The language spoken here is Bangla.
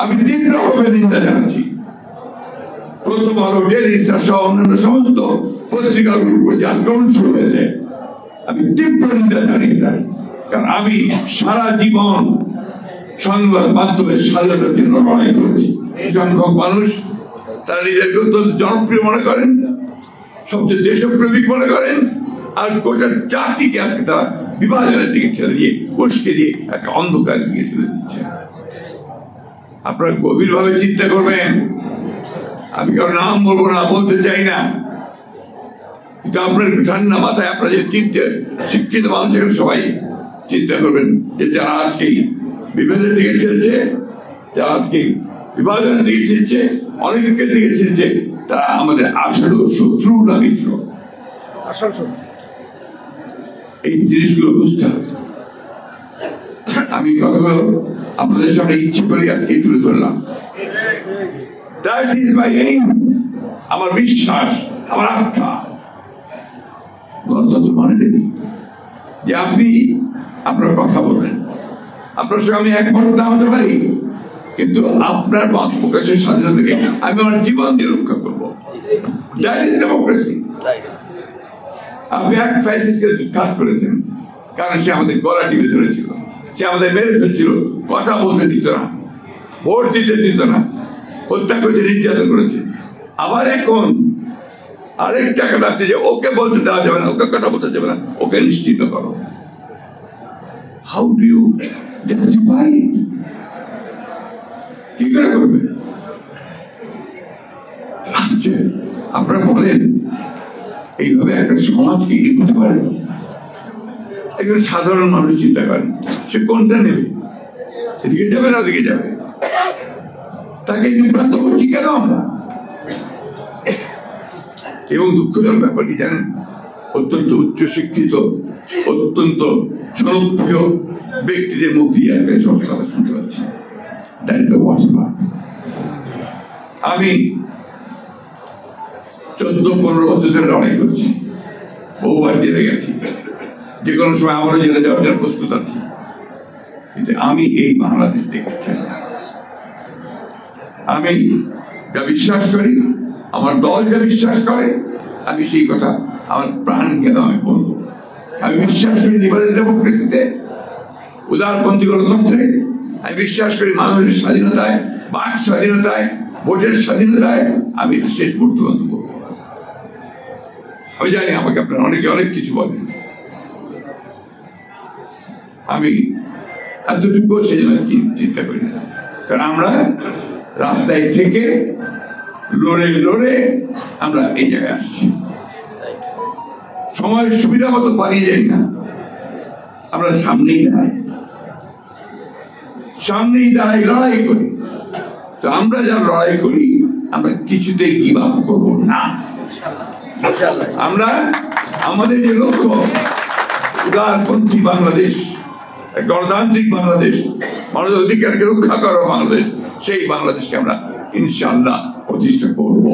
আমি তীব্রভাবে নিন্দা জানাচ্ছি। প্রথম আলো, ডেইলি স্টার সহ অন্যান্য সমস্ত পত্রিকাগুলোর উপর যে আক্রমণ শুরু হয়েছে, আমি তীব্র নিন্দা জানিয়ে দেয়। কারণ আমি সারা জীবন সংবাদ মাধ্যমের স্বাধীনতার জন্য লড়াই করেছি। সংখ্যক মানুষ তারা নিজেকে অত্যন্ত জনপ্রিয় মনে করেন, সবচেয়ে দেশপ্রেমিক মনে করেন, আর গোটা জাতিকে আজকে তারা বিভাজনের দিকে ঠেলে দিয়ে, উস্কে দিয়ে একটা অন্ধকারের দিকে ঠেলে দিচ্ছে। আপনারা গভীরভাবে চিন্তা করবেন। আমি কারো নাম বলবো না, বলতে চাই না, কিন্তু আপনার ঠান্ডা মাথায় আপনারা যে শিক্ষিত মানুষের সবাই চিন্তা করবেন যে যারা আজকে বিভেদের দিকে ঠেলছে, যারা আজকে বিভাজনের দিকে ঠেলছে, অনেকের দিকে ঠেলছে, তারা আমাদের আসল শত্রু না মিত্র। আসল শত্রু। এই জিনিসগুলো বুঝতে হবে। আমি কথাগুলো আপনাদের সামনে ইচ্ছে করি আজকে তুলে ধরলাম। That is my aim, আমার বিশ্বাস, আমার আস্থা। গণতন্ত্র মানে দেখি যে আপনি আপনার কথা বলবেন, আপনার সঙ্গে আমি একমত না হতে পারি, কিন্তু আপনার মত প্রকাশের স্বাধীনতাকে আমি আমার জীবন দিয়ে রক্ষা করবো। That is democracy. আপনি এক ফ্যাসিস্টকে কাজ করেছেন, কারণ সে আমাদের গলা টিপে ধরেছিল, সে আমাদের মেরে ফেলছিল, কথা বলতে দিত না, ভোট দিতে দিত না, হত্যা করেছে, নির্যাতন করেছে। আবার এখন আরেক টাকা আছে যে ওকে বলতে দেওয়া যাবে না, ওকে কথা বলতে যাবে না, ওকে নিশ্চিত করো। How do you justify? কি করে করবে? আপনারা বলেন এইভাবে একটা সমাজ কি এগোতে পারে? একজন সাধারণ মানুষ চিন্তা করেন, সে কোনটা নেবে? এদিকে যাবে না ওদিকে যাবে? তাকে বিভ্রান্ত করছি কেন আমরা? এবং দুঃখজনক ব্যাপার কি জানেন, অত্যন্ত উচ্চশিক্ষিত, অত্যন্ত জনপ্রিয় ব্যক্তিদের মুখ দিয়ে আজকে সব কথা শুনতে পাচ্ছি। আমি 14-15 বছর ধরে লড়াই করছি, বহুবার জেলে গেছি, যে কোনো সময় আমারও জেলে যাওয়ার জন্য প্রস্তুত আছি, কিন্তু আমি এই বাংলাদেশ দেখতে চাই না। আমি যা বিশ্বাস করি, আমার দল যা বিশ্বাস করে, আমি সেই কথা আমার প্রাণ কেন আমি বলবো। আমি বিশ্বাস করি লিবারেল ডেমোক্রেসিতে, উদারপন্থী গণতন্ত্রে। আমি বিশ্বাস করি মানুষের স্বাধীনতায়, বাক স্বাধীনতায়, ভোটের স্বাধীনতায়। আমি শেষ মুহূর্ত বন্ধ করবো। আমি জানি আমাকে আপনারা অনেকে অনেক কিছু বলেন, আমি এতটুকু সেই জন্য চিন্তা করি না, কারণ আমরা রাস্তায় থেকে লড়ে লড়ে আমরা এই জায়গায় আসছি। সময়ের সুবিধা মতো পালিয়ে যাই না, আমরা সামনেই দাঁড়াই, লড়াই করি। তো আমরা যা লড়াই করি, আমরা কিছুতেই গিভ আপ করবো না। আমরা আমাদের যে লক্ষ্য, উদারপন্থী বাংলাদেশ, গণতান্ত্রিক বাংলাদেশ, মানুষের অধিকারকে রক্ষা করা বাংলাদেশ, সেই বাংলাদেশকে আমরা ইনশাআল্লাহ প্রতিষ্ঠা করবো।